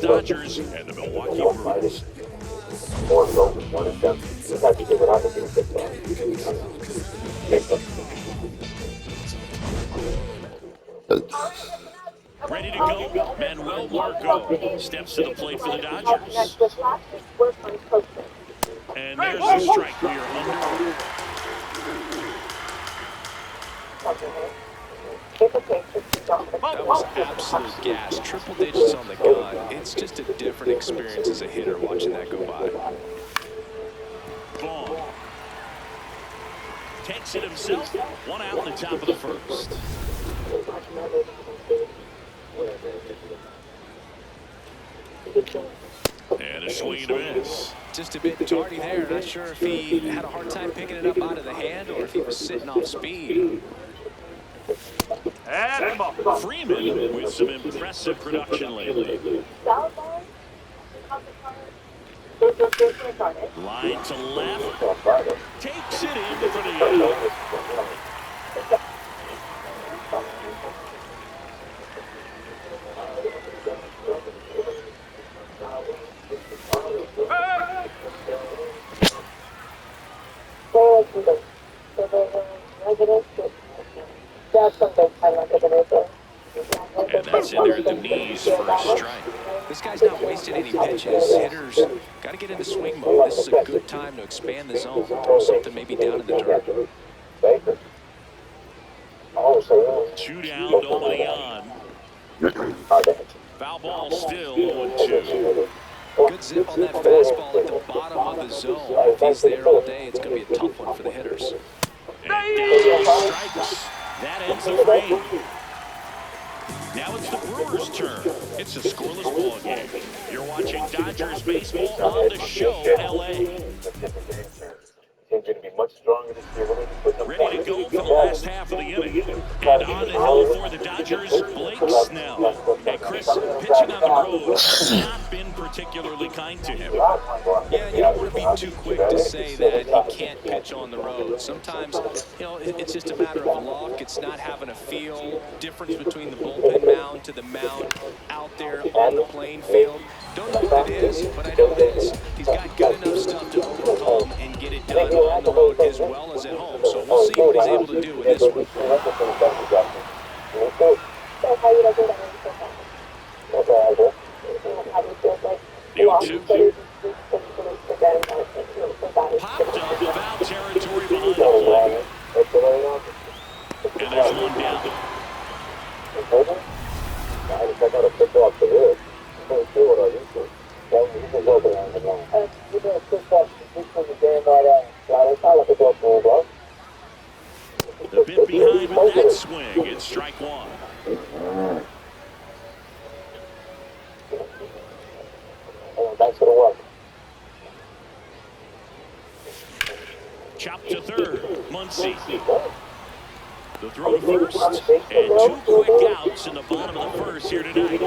Dodgers and the Milwaukee Brewers. Ready to go. Manuel Margot steps to the plate for the Dodgers. And there's a strike. We are under. That was absolute gas. Triple digits on the gun. It's just a different experience as a hitter watching that go by. Vaughn takes it himself. One out in the top of the first. And a swing and a miss. Just a bit tardy there. Not sure if he had a hard time picking it up out of the hand or if he was sitting off speed. Freeman with some impressive production lately. Line to left. Takes it in for the out. And that's in there at the knees for a strike. This guy's not wasting any pitches. Hitters got to get into swing mode. This is a good time to expand the zone. Throw something maybe down in the dirt. 2 down, nobody on. Foul ball still 1-2. Good zip on that fastball at the bottom of the zone. If he's there all day, it's going to be a tough one for the hitters. And down strikes. That ends the frame. Now it's the Brewers' turn. It's a scoreless ball game. You're watching Dodgers baseball on the show, LA. Ready to go for the last half of the inning. And on the hill for the Dodgers, Blake Snell. And Chris, pitching on the road has not been particularly kind to him. Yeah, you don't want to be too quick to say that he can't pitch on the road. Sometimes, it's just a matter of luck. It's not having a feel. Difference between the bullpen mound to the mound out there on the playing field. Don't know what it is, but I know this. He's got good enough stuff to overcome and get it done on the road as well as at home. So we'll see what he's able to do in this one. The 0-2. Popped up the foul territory behind the plate. And there's one down. The bit behind with that swing. It's strike one. Chop to third. Muncy. The throw to first. And 2 quick outs in the bottom of the first here tonight.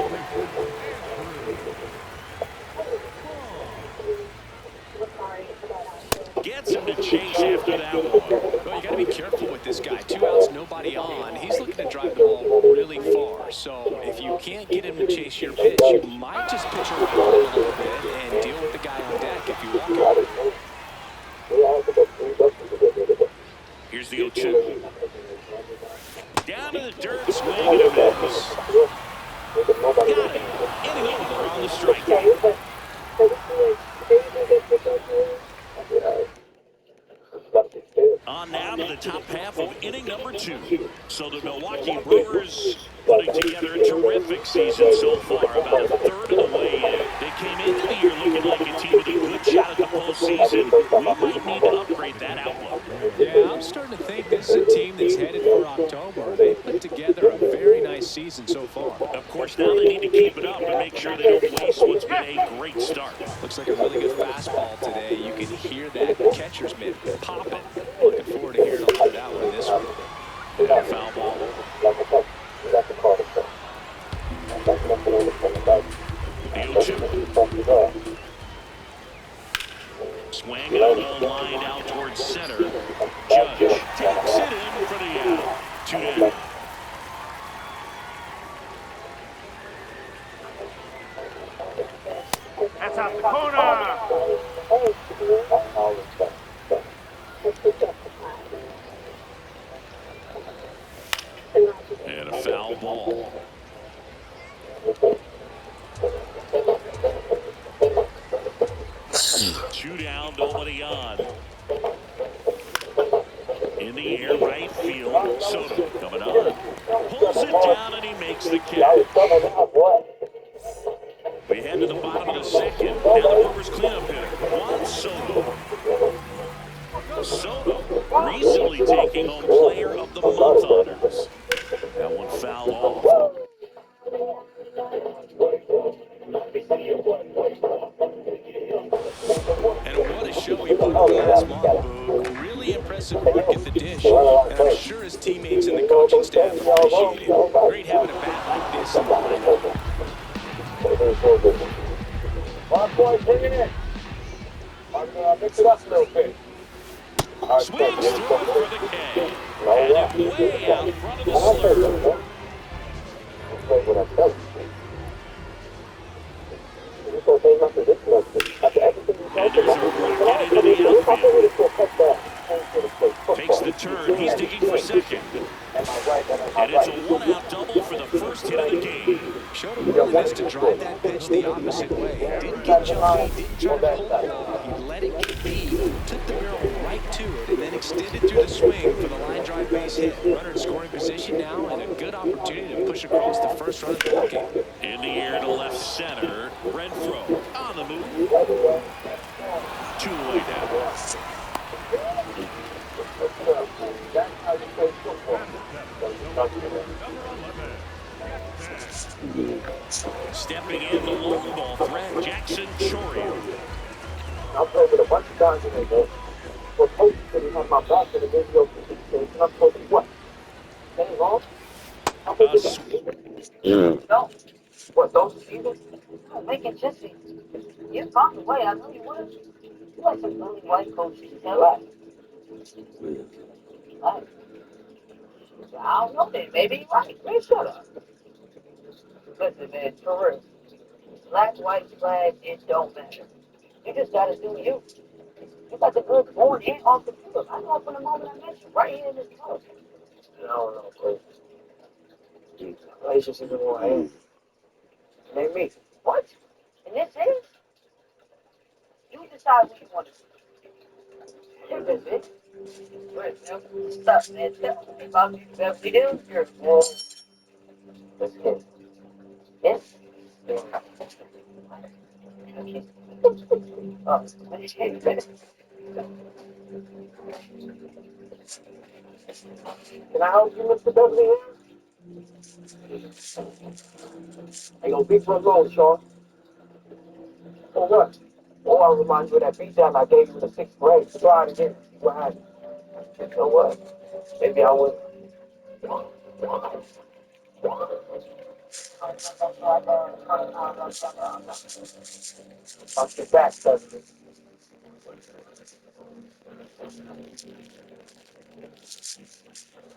Gets him to chase after that one. Well, you got to be careful with this guy. 2 outs, nobody on. He's looking to drive the ball really far. So if you can't get him to chase your pitch, you might just pitch around him a little bit and deal with the guy on deck if you want to. Here's the 0-2. Down to the dirt, swing and a miss. Got it. Inning over on the strikeout. On now to the top half of inning number 2. So the Milwaukee Brewers putting together a terrific season so far, about a third of the way in. They came into the year looking like a team with a good shot at the postseason. We might need to upgrade that outlook. Yeah, I'm starting to think this is a team that's headed for October. They put together a very nice season so far. Of course, now they need to keep it up and make sure they don't waste what's been a great start. Looks like a really good fastball today. You can hear that catcher's mitt popping. Looking forward to hearing about that one in this one. And a foul ball. The 0-2. Swing out on line out towards center. Judge takes it in for the out. 2 down. That's out the corner. And a foul ball. Two down, nobody on. In the air, right field. Soto coming on. Pulls it down, and he makes the catch. We head to the bottom of the second. Now the Brewers cleanup hitter, Juan Soto. Soto recently taking home Player of the Month honors. That one fouled off. And what a show he put on last month, Boog. Really impressive work at the dish. And I'm sure his teammates and the coaching staff appreciate it. Great having a bat like this in the lineup. Mix it up a little bit. Swings through it for the K. And it way out front of the slurve. And there's a rocket into the outfield. Takes the turn. He's digging for second. And it's a one-out double for the first hit of the game. Showed a willingness to drive that pitch the opposite way. Didn't get jumpy, didn't try to pull it off. He let it get beat, took the barrel right to it, and then extended through the swing for the line drive base hit. Runner in scoring position now, and a good opportunity to push across the first run of the ball game. In the air to left center. Renfroe on the move. Two away now. Stepping in the long ball threat, Jackson Chorio. I've played with a bunch of guys in there, man. For coaches that have my back in the video, and I'm supposed to do what? Stay wrong? I'm supposed to No. What, those seasons? No, make it just easy. You found a way, I know you would. You like some really white coaches, is that right? Right. I don't know then, maybe you're right. Man, shut up. Listen, man, for real. Black, white, flag, it don't matter. You just gotta do you. You got the good on and off the field. I know from the moment I met you, right here in this club. No, bro. It's just in the wrong hands. Name me. What? And this is? You decide what you want to do. Hey, bitch. Wait, stop, man. Tell me about these Beverly Hills girls. Let's get it. Yes? Oh, can I help you, Mr. Beverly Hills? Hey, yo, beat for a loan, Sean. For what? Oh, I remind you of that beatdown I gave you in the 6th grade. Try it again. See what happens. You know what? Maybe I would. I'll get back, Beverly.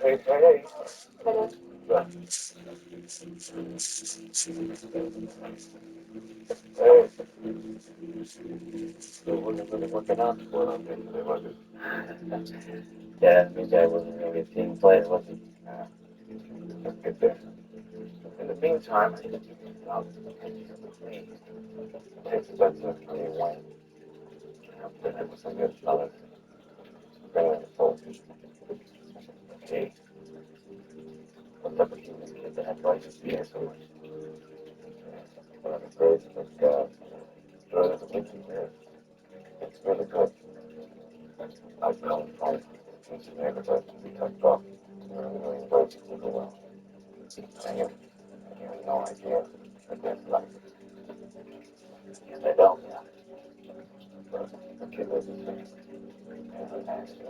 Hey. Hey. It wasn't really working out for them, was it? Yeah, I mean, that wasn't really a team player, was it? Let's get there. In the meantime, I need to give you a job. Please. It's expensive for you when I'm dealing with some good fellas. Bring in the soldiers. Okay. What's up with you, this kid that had license here so much? One of the crazy, but good as a winter here. It's really good. I've come from each neighborhood to be touched off. Really enjoyed it super well. I have no idea what that's like. And they don't, yeah. But the kid was the same. And I asked him,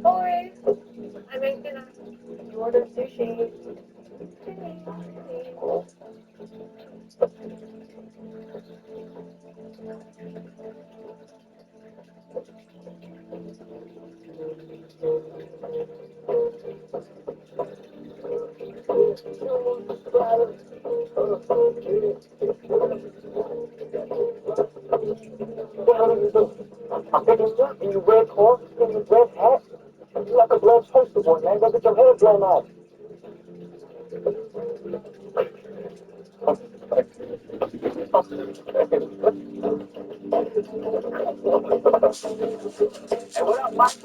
boys, I made dinner. You ordered sushi. Cool. What the hell are you doing? I'm picking you up in your red car, in your red hat. You like a blood poster boy, man. Go get your head blown off. Hey, what up, Mike?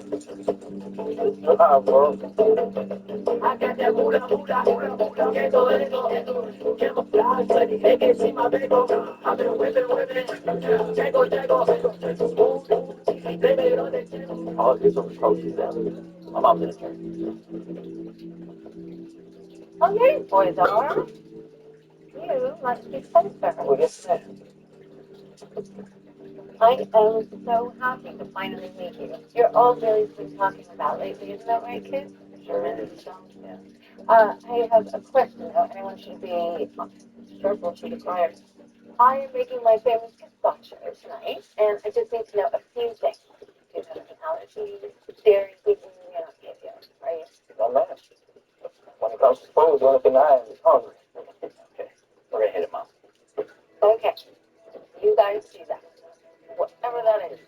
What up, bro? I got that hula hula hula hula ghetto ego camouflage, buddy. They can see my bagel. I've been whipping, jago jago. Blame it on the channel. Oh, here's some coaches out. I'm out there. Oh, here you boys are. You must be Spencer. Oh, yes, ma'am. I am so happy to finally meet you. You're all Billy's been talking about lately, isn't that right, kids? Sure is. Yeah. I have a question, though. Anyone should be careful to declare. I am making my famous gazpacho tonight, and I just need to know a few things. Do you have any allergies, dairy, gluten, right? No, ma'am. When it comes to food, the only thing I am is hungry. Okay, go ahead, hit it, Mom. Okay, you guys do that. Whatever that is.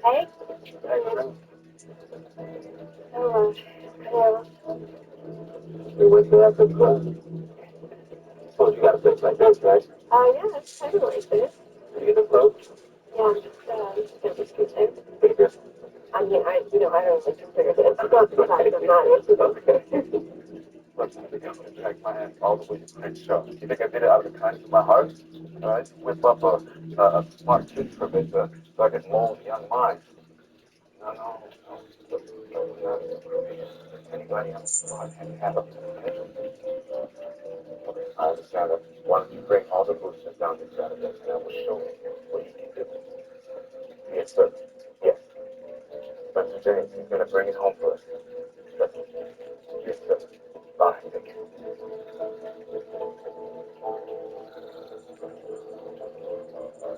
Hey? Hello. Hello. You went to that good club? Suppose you got a place like this, right? Yeah, I do like this. You get a club? Yeah, just pretty good. I mean, I don't consider it. It's not the fact of not Okay. Look, I think I'm going to drag my ass all the way to Crenshaw. You think I did it out of the kindness of my heart? All right? Whip up a smart kid from it so I can mold young minds. No, no, no. Anybody else can have a I understand that. Why don't you bring all the boosters down to Saturday and I will show you what you can do. Yes, sir. Yes. Spencer James, he's going to bring it home for us. Yes, sir. Bye. Take care.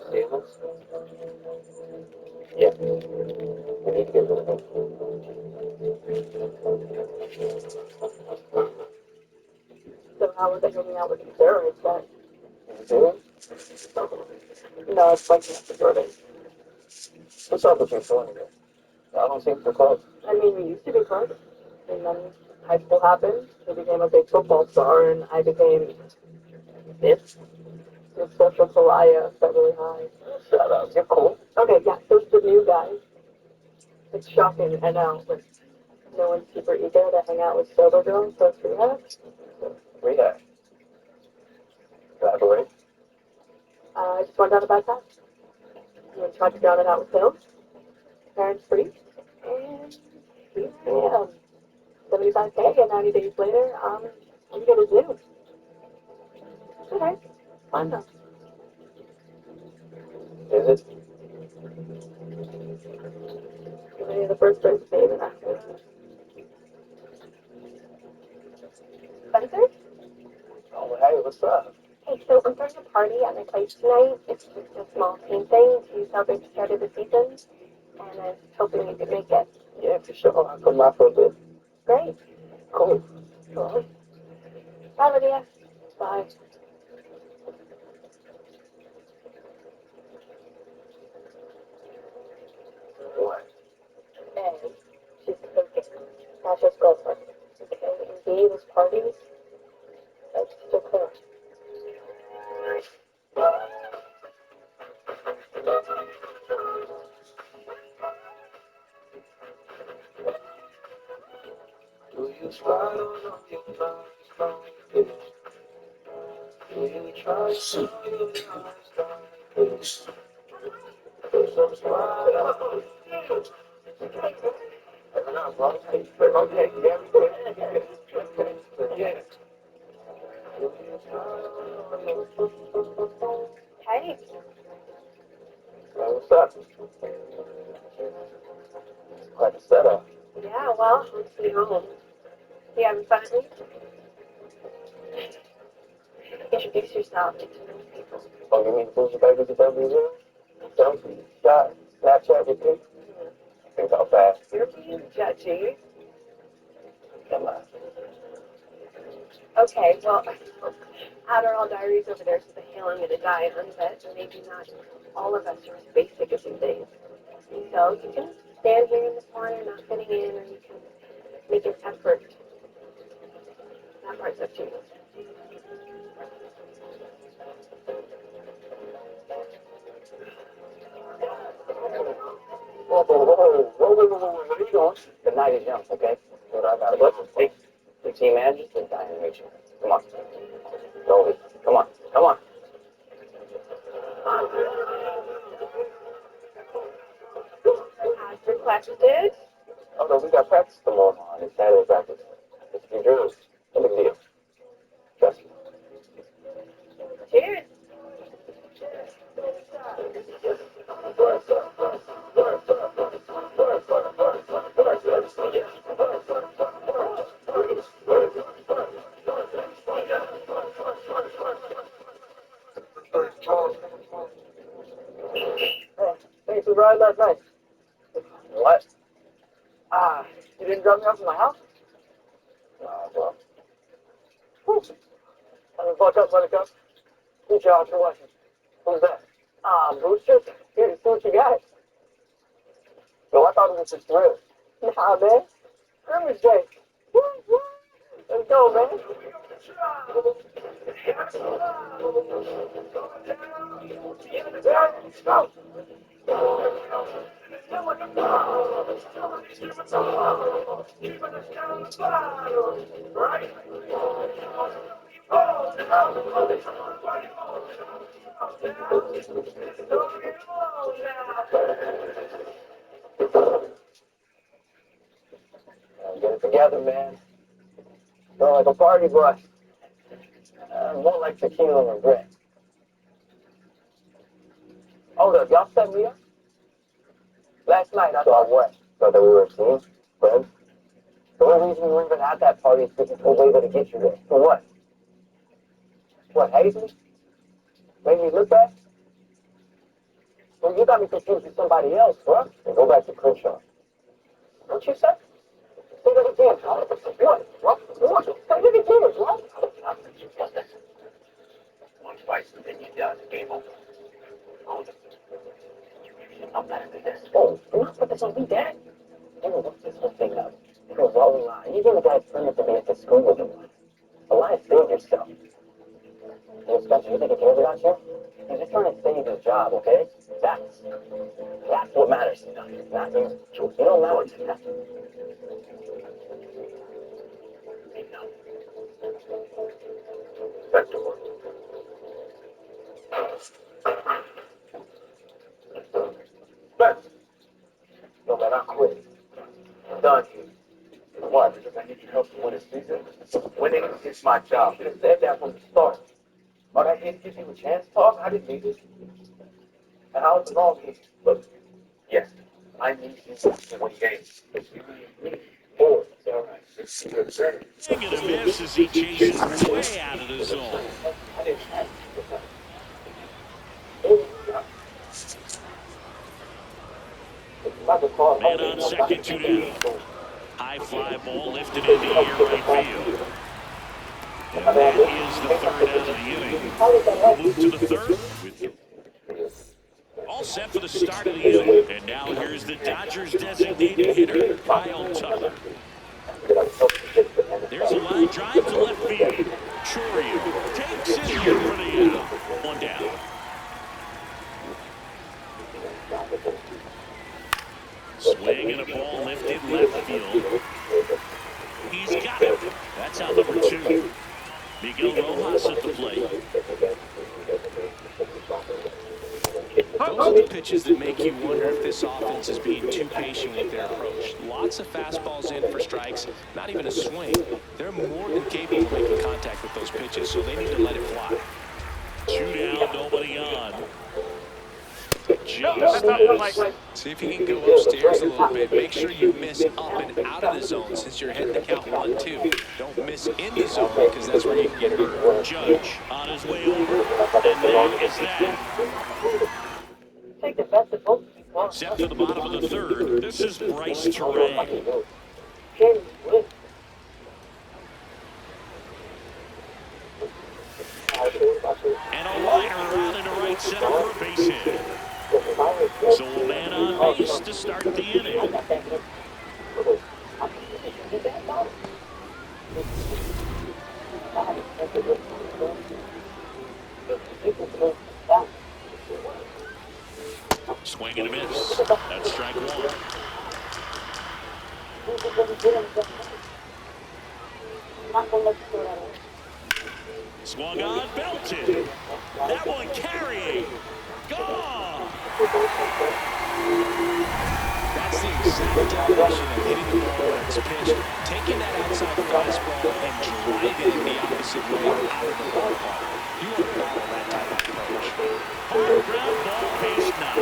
Stevens? Yeah. We need to get rid of him. So how was I hanging out with the terrorists then? Doing? No, it's like Mr. Jordan. What's up with you two anyway? I don't seem to close. I mean, we used to be close, and then high school happened. He became a big football star, and I became this social pariah set really high. Shut up. You're cool. Okay, yeah, so the new guy. It's shocking, I know, but no one's super eager to hang out with sober girls, so it's rehab. Rehab. Elaborate. I just went down a bad path. And tried to drown it out with pills. Parents free. And here I am. 75K, and 90 days later, I'm gonna do. Okay, fine though. Is it? You're the first person to say that after that. Spencer? Oh, hey, what's up? Hey, so I'm throwing a party at my place tonight. It's just a small team thing to celebrate the start of the season, and I was hoping you could make it. Yeah, for sure. I'll come out for a bit. Great. Cool. Cool. Bye, Lydia. Bye. What? A, she's cooking. Not just girlfriend. Okay, and B, this parties. That's still clear. Do you slide on your mind like this? Do you try to your eyes like this? Put some smile on your face. Okay, yeah, You having fun at least? Introduce yourself. Get to know people. Oh, you mean Boozy Baby the W? Selfie, shot, Snapchat with me? Think how fast. You're being judgy. Come on. Okay, well, Adderall Diaries over there says a hill I'm gonna die on, but maybe not all of us are as basic as you think. So you can stand here in the corner, not fitting in, or you can make an effort. That part's up to you. Whoa, what are you doing? The night is young, okay? What I gotta do. Hey, the team manager is dying to meet you. Come on. Go. Come on. Come on. As requested. Oh, no, we got practice tomorrow on. It's Saturday practice. It's New Jersey. No big deal. Trust me. Cheers. Hey, thanks for the ride last night. What? You didn't drop me off at my house? No, well. Whew. I'm gonna fuck up, buttercup. Good job for watching. Who's that? Booster? Here, see what you got. No, I thought it was just thrill. Nah, man. Scrimmage day. Woo, woo. Let's go, man. Let's go. Get it together, man. More like a party bus. More like tequila and grit. Hold up, y'all set me up? Last night I thought what? Thought that we were a team? Friends? The only reason we were even at that party is because we were able to get you there. For what? What, haze me? Made me look bad? Well, you got me confused with somebody else, bro. And go back to Crenshaw. What you say? Say that again, bro. What? What? Say that again, bro. One twice and then you done. Game over. I'm better than this. Oh, do not put this on me, Dad. You know, what's this whole thing up? It was all a lie. Even the guy pretended to be at the school with him. A lie, save yourself. You expect you think he cares about you? He's just trying to save his job, okay? That's what matters to him. Not you. You don't matter to him. Back to work. But, no, man, I quit. I'm done here. Why? Because I need your help to win a season. Winning is my job. You said that from the start. But I didn't give you a chance to talk. I didn't need it. And I was wrong here. Look, yes, I need you to win games. Four. All right. Swing and a miss as he chases way out of the zone. I didn't have Man on second, 2 down. High fly ball lifted into near right field. And that is the third out of the inning. We'll move to the third. All set for the start of the inning. And now here's the Dodgers designated hitter, Kyle Tucker. There's a line drive to left field. Chourio takes it here for the out. One down. Swing and a ball lifted left field. He's got it. That's out number 2. Miguel Rojas at the plate. Those are the pitches that make you wonder if this offense is being too patient with their approach. Lots of fastballs in for strikes, not even a swing. They're more than capable of making contact with those pitches, so they need to let it fly. 2 down, nobody on. adjust as See if you can go upstairs a little bit. Make sure you miss up and out of the zone since you're heading to count 1-2. Don't miss in the zone because that's where you can get hurt. Judge on his way over. And there is that. Take the best of both. Set to the bottom of the third. This is Bryce Terang. And a liner out into right center for a base hit. So a man on base to start the inning. Swing and a miss. That's strike one. Swung on, belted. That one carrying. Gone. That's the exact definition of hitting the ball when it's pitched, taking that outside fastball and driving it the opposite way out of the ballpark. You want to follow that type of approach. Hard ground ball, base now.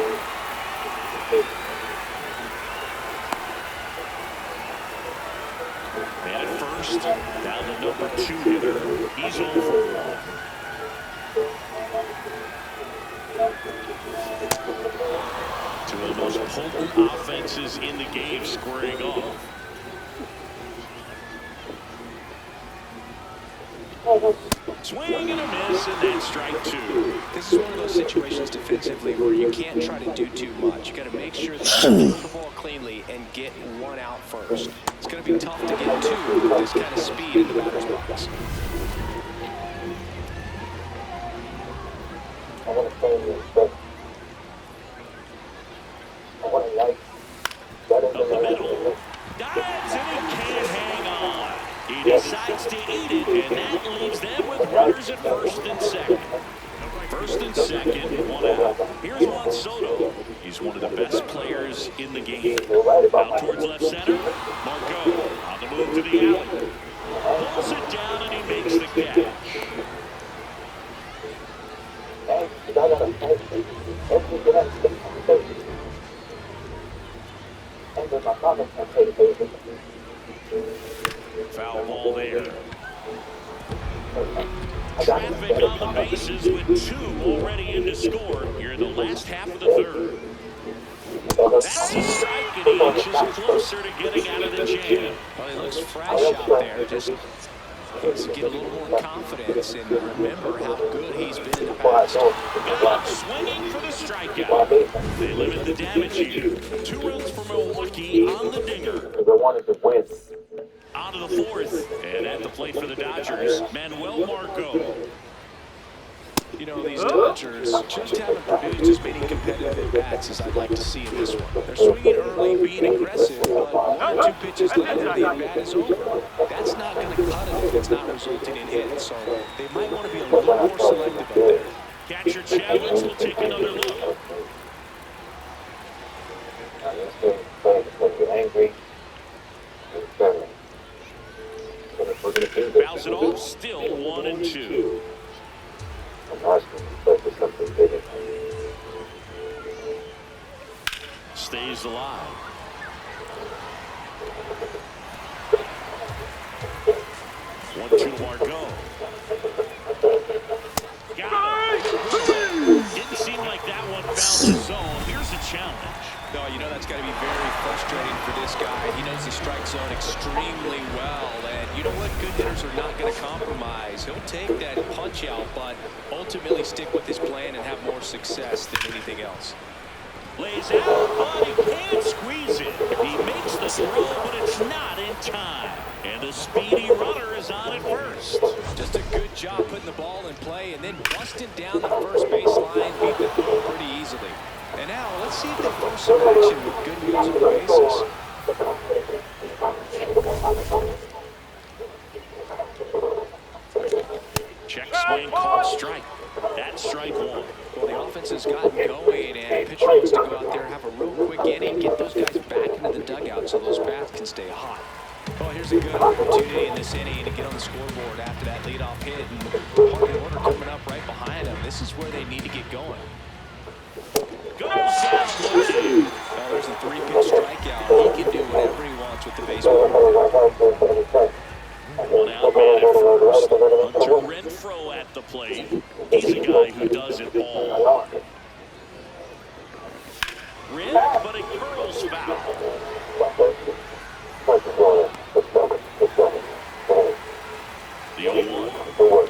Man at first, down the number 2 hitter. He's over 1. Two of the most potent offenses in the game squaring off. Swing and a miss, and then strike 2. This is one of those situations defensively where you can't try to do too much. You got to make sure that you throw the ball cleanly and get one out first. It's going to be tough to get 2 with this kind of speed in the batter's box. Up the middle, dives and he can't hang on. He decides to eat it, and that leaves them with runners at first and second. First and second, 1 out. Here's Juan Soto. He's one of the best players in the game. Out towards left center, Margot on the move to the alley. Pulls it down and he makes the catch. Foul ball there. Traffic on the bases with 2 already in to score here in the last half of the third. That's a strike, and he inches closer to getting out of the jam. Well, he looks fresh out there. Just needs to get a little more confidence and remember how good he's been in the past. God, swinging for the strikeout. They limit the damage here. 2 runs for Milwaukee on the dinger. They wanted to win. On to the 4th, and at the plate for the Dodgers, Manuel Margot. You know, these Dodgers just haven't produced as many competitive at-bats as I'd like to see in this one. They're swinging early, being aggressive, but 1 or 2 pitches later, the at-bat is over. That's not going to cut it if it's not resulting in hits, so they might want to be a little more selective up there. Catcher challenge will take another look. Angry. Fouls it off, still 1-2. Stays alive. One, two, Margot. Got it. Didn't seem like that one found the zone. Here's a challenge. No, you know that's got to be very frustrating for this guy. He knows the strike zone extremely well, and you know what? Good hitters are not going to compromise. He'll take that punch out, but ultimately stick with his plan and have more success than anything else. Lays out, but he can't squeeze it. He makes the throw, but it's not in time. And the speedy runner is on at first. Just a good job putting the ball in play and then busting down the first baseline, beat the throw pretty easily. And now, let's see if they force some action with good moves on the bases. Check swing, called strike. That's strike 1. Well, the offense has gotten going, and pitcher wants to go out there and have a real quick inning, get those guys back into the dugout so those bats can stay hot. Well, here's a good opportunity in this inning to get on the scoreboard after that leadoff hit, and hard order coming up right behind them. This is where they need to get going. Goes down 1-2. Well, there's a 3-pitch strikeout. He can do whatever he wants with the baseball. One out, man at first. Hunter Renfroe at the plate. He's a guy who does it all. Rin, but it curls foul. The 0-1.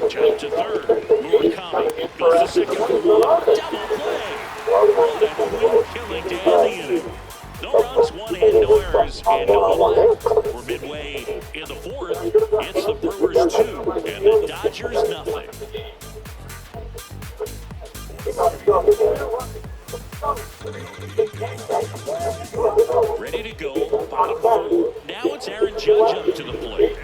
Jump to third. Murakami goes to second for one. Double play. What a quick killing to end the inning. No runs, 1 hit, no errors, and no one left. We're midway in the fourth. It's the Brewers 2 and the Dodgers nothing. Ready to go, bottom 4. Now it's Aaron Judge up to the plate.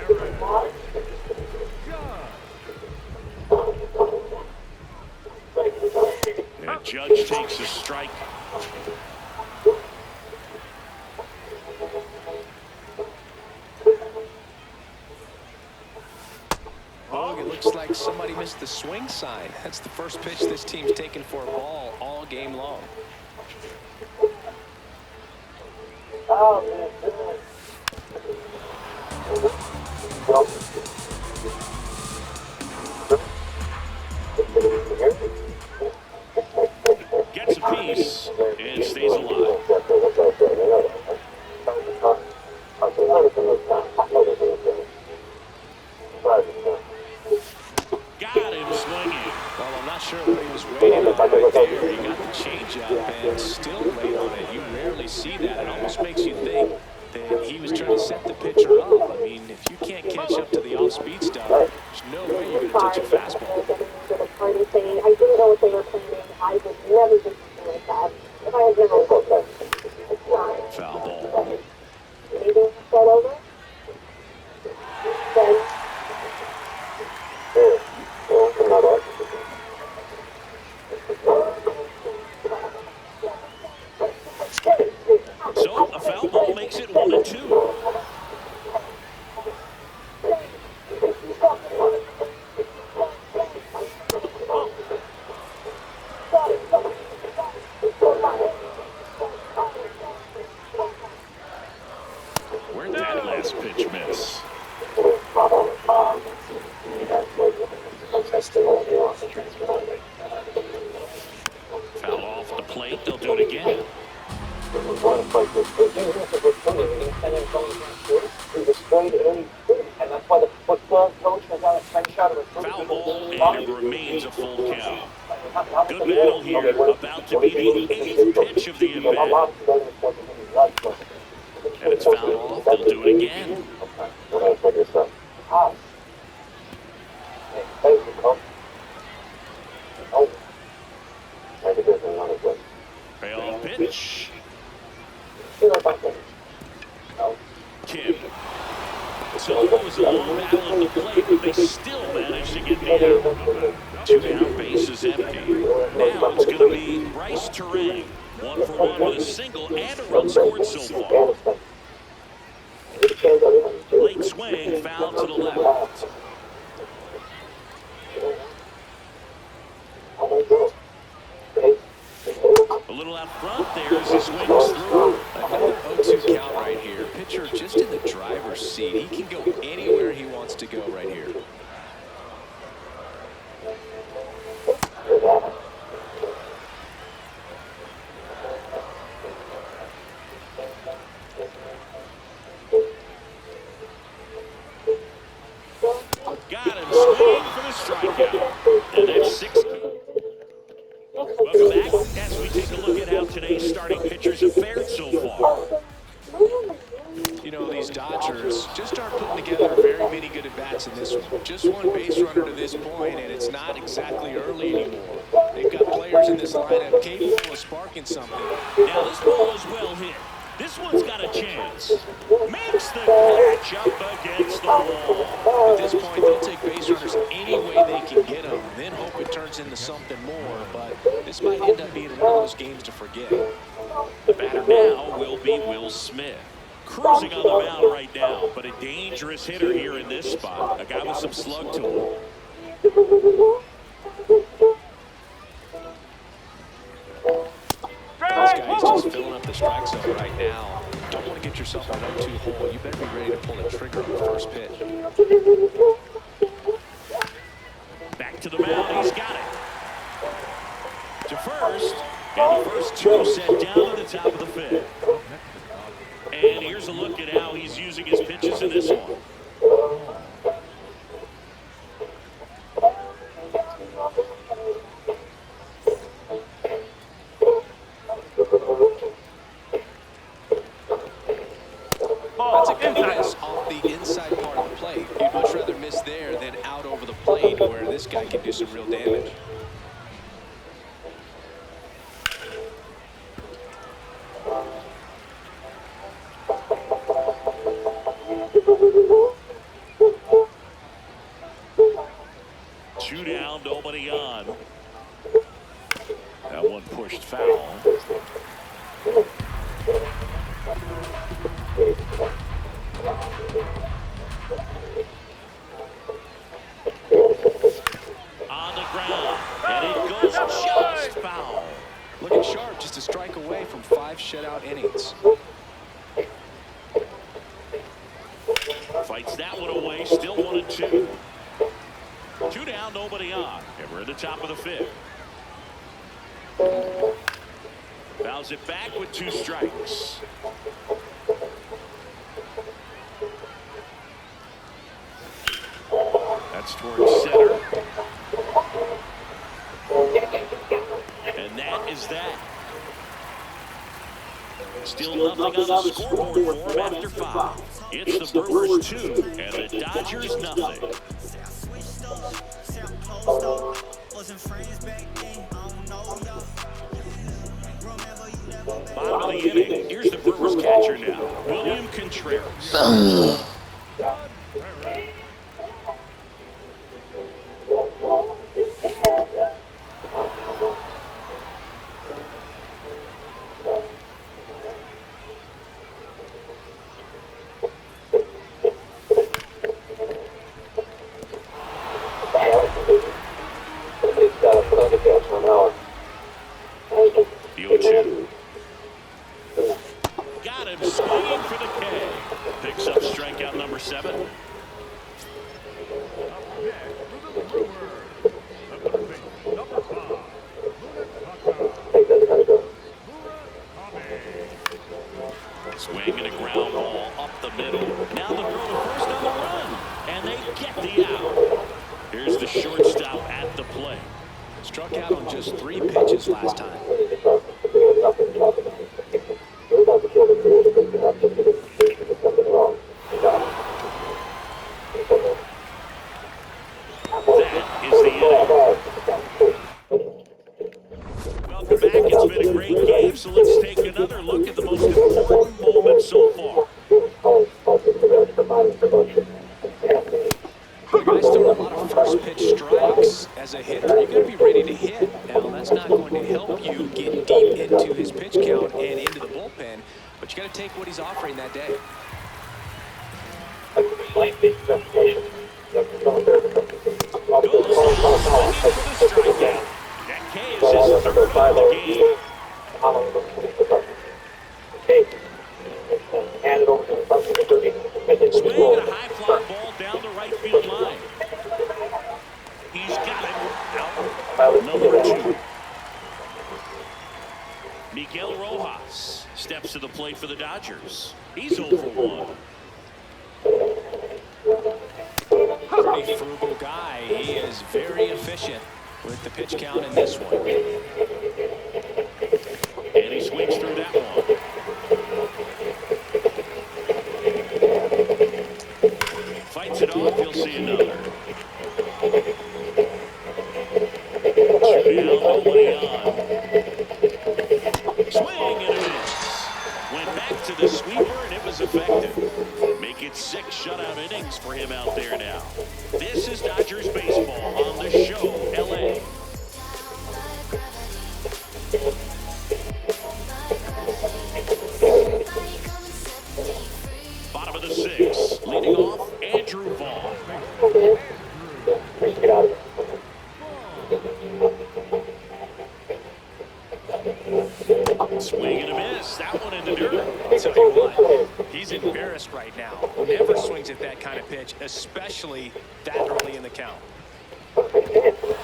And Judge takes a strike. Oh, it looks like somebody missed the swing sign. That's the first pitch this team's taken for a ball all game long. Gets a piece and stays alive. Got him swinging. Well, I'm not sure what he was waiting on right there. He got the changeup and still laid on it. You rarely see that. It almost makes you think that he was trying to set the pitcher up. I mean, if you can't catch up to the off-speed stuff, there's no way you're going to touch a fastball. I didn't know what they were planning. I would never do something like that. If I had never Foul ball. anything start over, then So a foul ball makes it 1-2. Where'd that last pitch miss? Foul off the plate. They'll do it again. Foul ball, and it remains a full count. Good battle here. About to be the 8th pitch of the at-bat. And it's fouled off. They'll do it again. Payoff pitch. Kim. So it was a long battle at the plate, but they still managed to get the out. 2 down, bases empty. Now it's going to be Bryce Terang. 1 for 1 with a single and a run scored so far. Late swing, foul to the left. A little out front there as he swings through. Another 0-2 count right here. Pitcher just in the driver's seat. He can go anywhere he wants to go right here. Got him swinging for the strikeout. And that's 6. Welcome back as we take a look at how today's starting pitchers have fared so far. You know, these Dodgers just aren't putting together very many good at-bats in this one. Just one base runner to this point, and it's not exactly early anymore. They've got players in this lineup capable of sparking something. Now this ball is well hit. This one's got a chance. Makes the catch up against the wall. At this point, they'll take base runners any way they can get them, then hope it turns into something more. But this might end up being one of those games to forget. The batter now will be Will Smith. Cruising on the mound right now, but a dangerous hitter here in this spot. A guy with some slug to him. now, don't want to get yourself in a 1-2 hole. You better be ready to pull the trigger on the first pitch. Back to the mound. He's got it. To first. And the first two set down to the top of the fifth. And here's a look at how he's using his pitches in this one. That's a good miss off the inside part of the plate. You'd much rather miss there than out over the plate where this guy can do some real damage. Two down, nobody on. That one pushed foul. On the ground, and it goes just foul. Looking sharp, just a strike away from 5 shutout innings. Fights that one away, still 1-2. Two down, nobody on. And we're at the top of the fifth. Fouls it back with 2 strikes. That's towards center. And that is that. Still nothing on the scoreboard for him after 5. It's the Brewers 2 and the Dodgers nothing. Bottom of the inning. Here's the Brewers catcher now, William Contreras. The 0-2. Got him swinging for the K. Picks up strikeout number 7. Swing and a ground ball up the middle. Now the throw to first on the run. And they get the out. Here's the shortstop at the plate. Struck out on just 3 pitches last time. That is the inning. Welcome back. It's been a great game, so let's take another look at the most important moment so far. The guy's throwing a lot of first pitch strikes. As a hitter, you're going to be ready to hit. Now, that's not going to help you get deep into his pitch count and into the bullpen, but you got to take what he's offering that day. Goes swinging for the strikeout. That K is his 3rd of the game. Swing and a high fly ball down the right field line. He's got it. Out number 2. Miguel Rojas steps to the plate for the Dodgers. He's 0 for 1. Pretty frugal guy. He is very efficient with the pitch count in this one. And he swings through that one. Fights it off, he'll see another. 2 down, nobody on. Swing and a miss. Went back to the sweeper and it was effective. Make it 6 shutout innings for him out there now. This is Dodgers baseball on the show, LA. Bottom of the 6th, leading off Andrew Vaughn. Swing and a miss. That one in the dirt. kind of pitch, especially that early in the count. That hit him.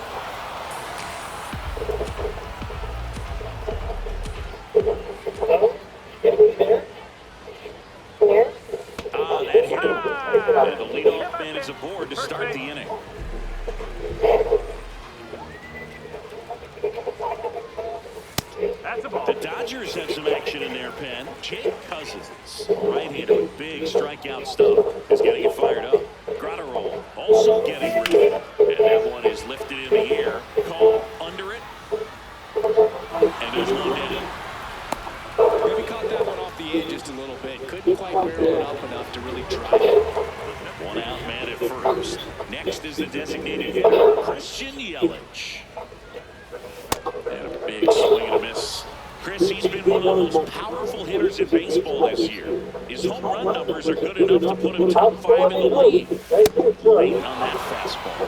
And the leadoff man is aboard to start the inning. The Dodgers have some action in their pen. Jake Cousins, right-hander with big strikeout stuff, is getting it fired up. Gratterall also getting ready. And that one is lifted in the air. Call under it. And there's one down. Maybe caught that one off the edge just a little bit. Couldn't quite barrel it up enough to really drive it. One out man at first. Next is the designated hitter, Christian Yelich. And a big swing and a miss. Chris, he's been one of the most powerful hitters in baseball this year. His home run numbers are good enough to put him top 5 in the league. Late on that fastball.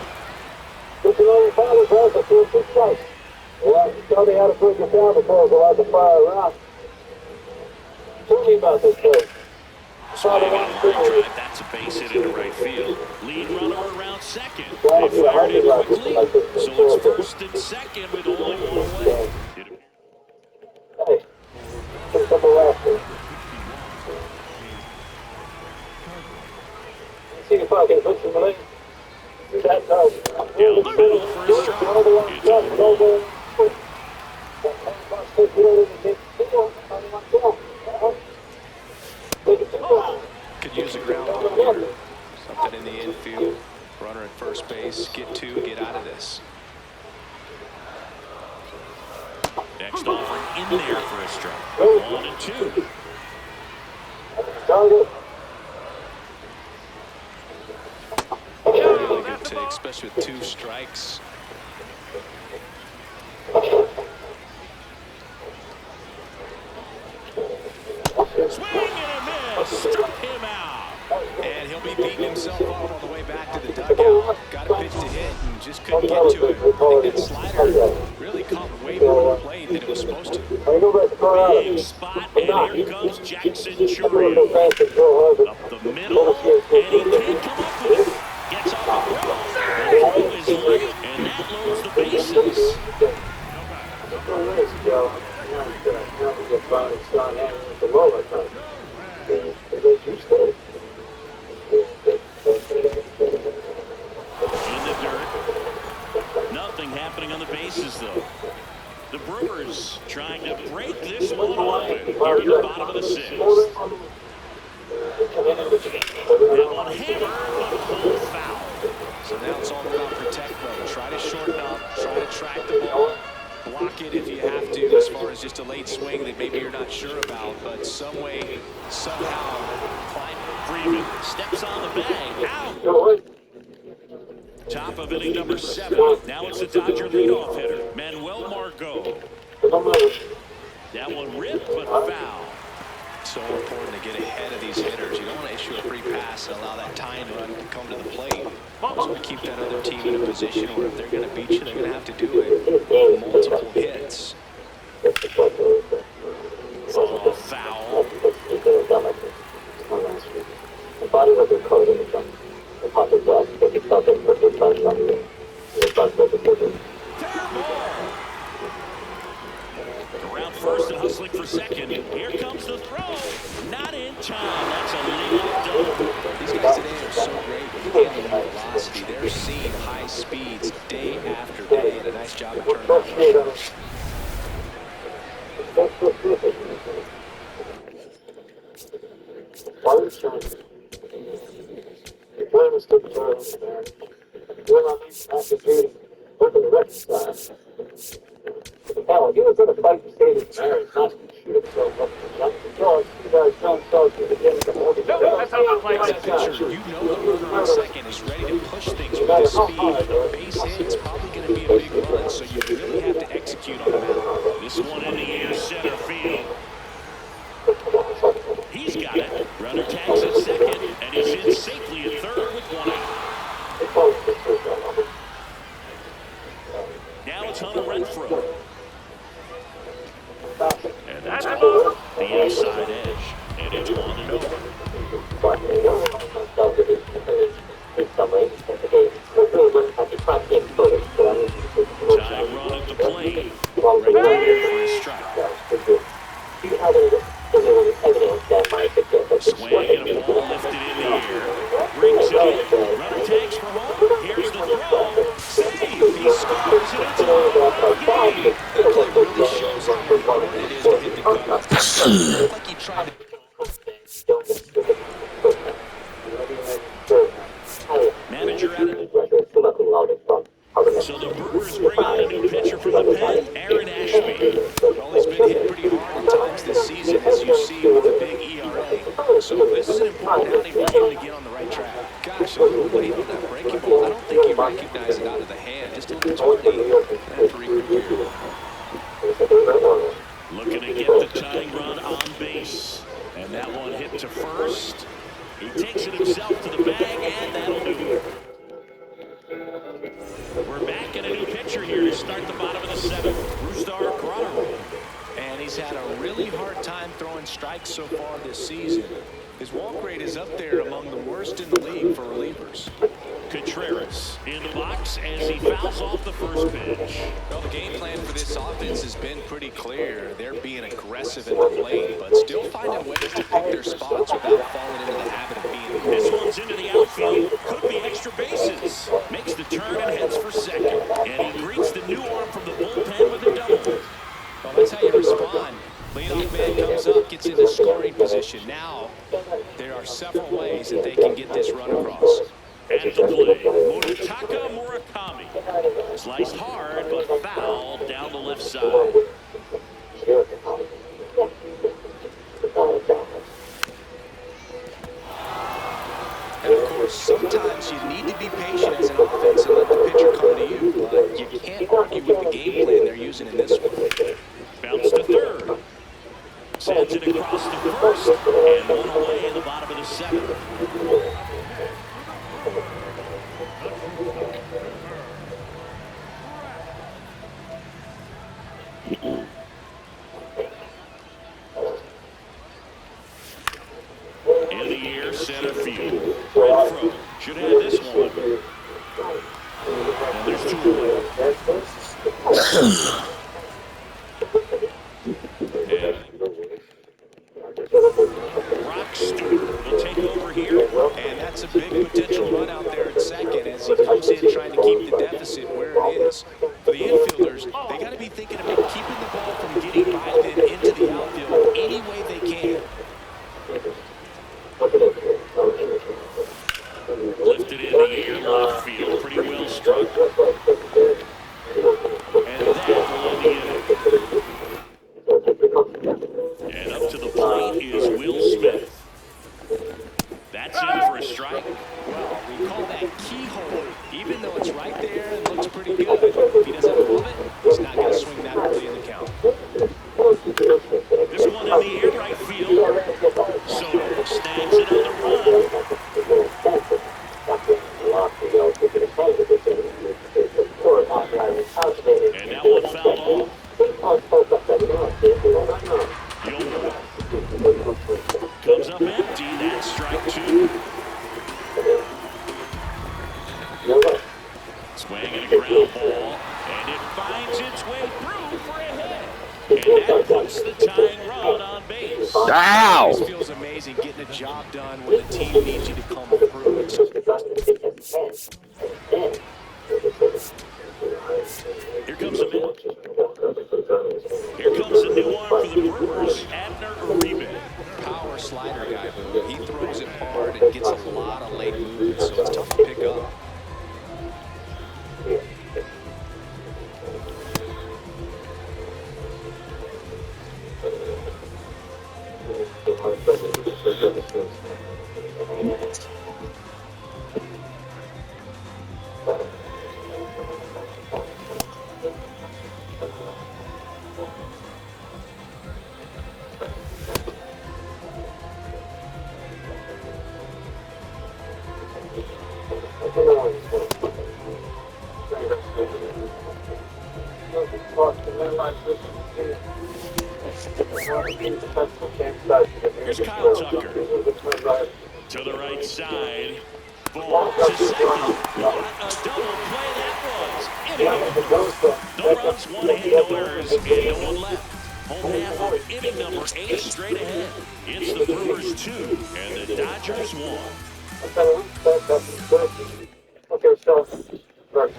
Well, tell me how to put your down because I like to fire around. Tell me about this place. Swing and a line drive. That's a base hit into right field. Lead runner around second. They fired it quickly, so it's first and second with only one away. Hey, pick up a rascal. See if I can put some legs. That does. Down the middle for a strike. It's over. Could use a ground ball here. Something in the infield. Runner at first base. Get two. Get out of this. Next offering in there for a strike. 1-2. Really good take, especially with 2 strikes. Swing and a miss. Struck him out. And he'll be beating himself up on the way back to the dugout. Got a pitch to hit and just couldn't get to it. I think that slider really caught way more on the plate than it was supposed to. Big spot, and here comes Jackson Chourio. Up the middle, and he can't come up with it. Gets off the throw. The throw is late, and that loads the bases. In the dirt. Nothing happening on the bases, though. The Brewers trying to break this one open here in the bottom of the 6th. That one hammered, but pulled foul. So now it's all about protect mode. Try to shorten up, try to track the ball, block it if you have to, as far as just a late swing that maybe you're not sure about, but some way, somehow, climb. Freeman steps on the bag. Out. Top of inning number 7. Now it's the Dodger leadoff hitter, Manuel Margot. That one ripped, but foul. So important to get ahead of these hitters. You don't want to issue a free pass and allow that tying run to come to the plate. You just want to keep that other team in a position where if they're going to beat you, they're going to have to do it on multiple hits. Oh, foul. Around first and hustling for second. Here comes the throw. Not in time. That's a leadoff double. These guys today are so great with handling velocity. They're seeing high speeds day after day, and a nice job of turning off the runners. Hell, he was going to fight to save his marriage, not to shoot himself up in the jump. George, you guys don't start to begin to hold each other. As a pitcher, you know the runner on second is ready to push things with his speed. A base hit is probably going to be a big run, so you really have to execute on the mound. This one in the air, center field. He's got it. Runner tags at second, and he's in safely at third with one out. Now it's Hunter Renfroe. And that's the inside edge. And it's 1-0. Runner takes for home. Here's the throw. Save. He scores, and it's a home run game. That play really shows how important it is to hit the cover. It looked like he tried to. Manager at it. So the Brewers bring on a new pitcher from the pen, Aaron Ashby. Well, he's been hit pretty hard at times this season, as you see with a big ERA. So this is an important outing for him to get on the right track. Gosh, a little late on that breaking ball. I don't think he recognized it out of the hand. Just a little too late. After he reviewed. Looking to get the tying run on base. And that one hit to first. He takes it himself to the bag, and that'll do it. We're back in a new pitcher here to start the bottom of the seventh. Brewstar Cronenworth. And he's had a really hard time throwing strikes so far this season. His walk rate is up there among the worst in the league for relievers. Contreras in the box as he fouls off the first pitch. Well, the game plan for this offense has been pretty clear. They're being aggressive at the plate, but still finding ways to pick their spots without falling into the habit of being aggressive. This one's into the outfield. Could be extra bases. Makes the turn and heads for second. And he greets the new arm from the bullpen with a double. Well, that's how you respond. Leadoff man comes up, gets into scoring position. Now, there are several ways that they can get this run across. At the plate, Munetaka Murakami. Sliced hard, but fouled down the left side. And of course, sometimes you need to be patient as an offense and let the pitcher come to you. But you can't argue with the game plan they're using in this one. Bounce to third. Sends it across to first. And one away in the bottom of the seventh. In the air, center field. Renfroe should have this one. And there's two away. Brock Stewart will take over here. And that's a big potential run out there at second as he comes in trying to keep the deficit where it is. For the infielders, they got to be thinking about keeping the ball from getting by them into the outfield any way they can. Lifted in the air, left field, pretty well struck. And that will end the inning. And up to the plate is Will Smith. That's in for a strike. Well, we call that keyhole. Even though it's right there and looks pretty good, if he doesn't move it, he's not going to swing that early in the count. This one in the air, right field. Soto snags another run. And that one fouled off. Young comes up empty. That's strike two. Swinging a ground ball, and it finds its way through for a hit. And that puts the tying run on base. Ow! This feels amazing getting a job done when the team needs you to come through. Here comes a man. Here comes a new arm for the Brewers, Abner Uribe. Power slider guy, but he throws it hard and gets a lot of late movement, so it's tough to pick up. Here's Kyle Tucker. To the right side. Ball to second. What a double play that was. Inning. No runs, one hit, no errors, and no one left. Home half of inning number 8 straight ahead. It's the Brewers 2 and the Dodgers 1. Okay, so. Back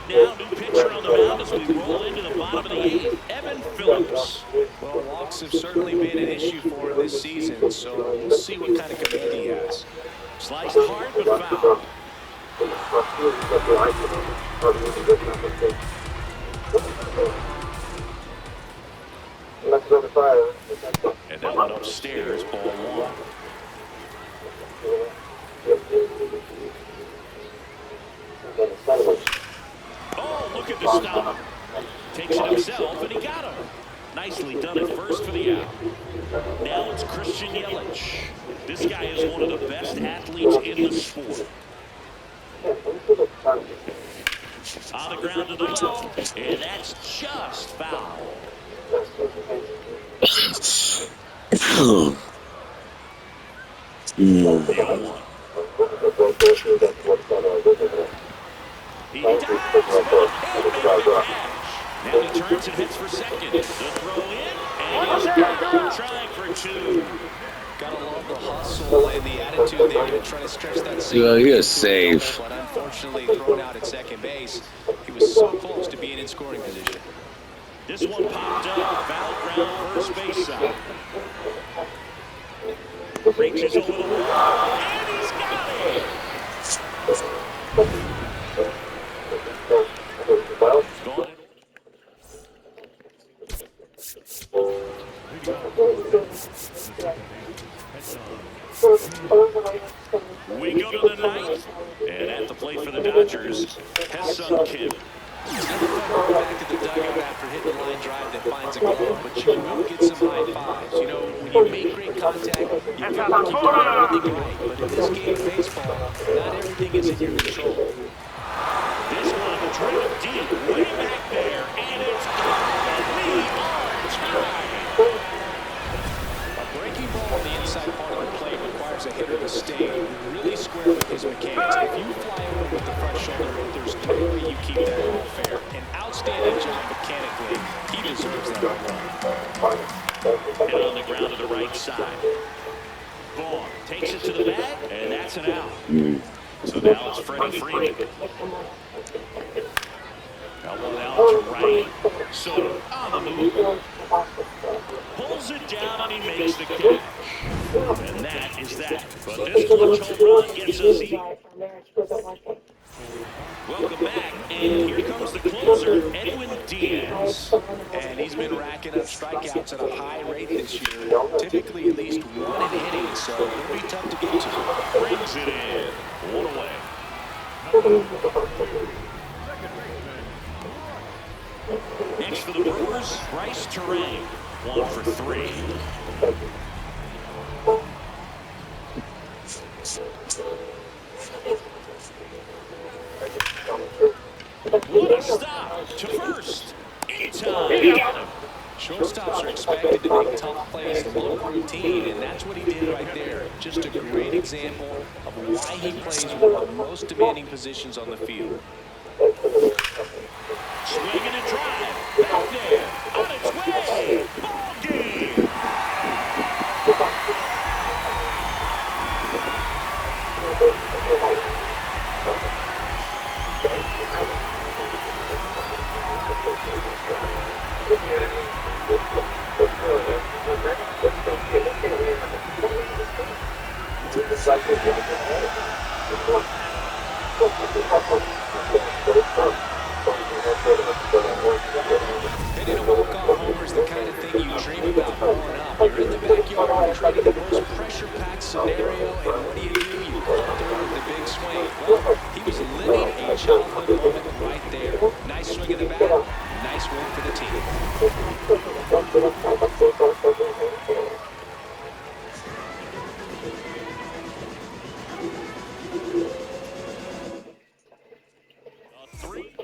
now, new pitcher on the mound as we roll into the bottom of the eighth. Evan Phillips. Well, walks have certainly been an issue for him this season, so we'll see what kind of command he has. Sliced hard but foul. And that one upstairs, ball one. Oh, look at the stop. Takes it himself, and he got him. Nicely done at first for the out. Now it's Christian Yelich. This guy is one of the best athletes in the sport. On the ground to the low, and that's just foul. He dives, and makes the catch. Now he turns and hits for second. The throw in, and he's out, trying for two. Gotta love the hustle and the attitude there to try to stretch that single. Well, he was safe. But unfortunately thrown out at second base. He was so close to being in scoring position. This one popped up, foul ground, first base side. Reaches a little more, and he's got it. Gone. We go to the ninth, and at the plate for the Dodgers, Ha-Seong Kim. He's never felt back to the dugout after hitting the line drive that finds a glove, but you will get some high fives. You know, when you make great contact, you feel like you've done everything right. But in this game of baseball, not everything is in your control. This one drilled deep, way back there, and it's gone. We are tied. A breaking ball on the inside part of the plate requires a hitter to stay really square with his mechanics. If you fly over with the front shoulder, there's no way you keep that ball fair. An outstanding job mechanically. He deserves that home run. Hit on the ground to the right side. Vaughn takes it to the bag, and that's an out. So now it's Freddie Freeman. Now one out to right. So on the move. Pulls it down, and he makes the catch. And that is that. But this clutch home run gets us even. Welcome back, and here comes the closer, Edwin Diaz. And he's been racking up strikeouts at a high rate this year, typically at least one an inning, so it'll be tough to get to. Brings it in. One away. Next for the Brewers, Bryce Terrain. 1 for 3. What a stop to first. In time. Shortstops are expected to make tough plays and look routine, and that's what he did right there. Just a great example of why he plays one of the most demanding positions on the field. Swinging and drive. Back there. On its way. Ball game. Hitting a walk-off homer is the kind of thing you dream about growing up. You're in the backyard, creating the most pressure-packed scenario, and what do? You pull through with the big swing. Well, he was living a childhood moment right there. Nice swing in the bat, nice win for the team. 3.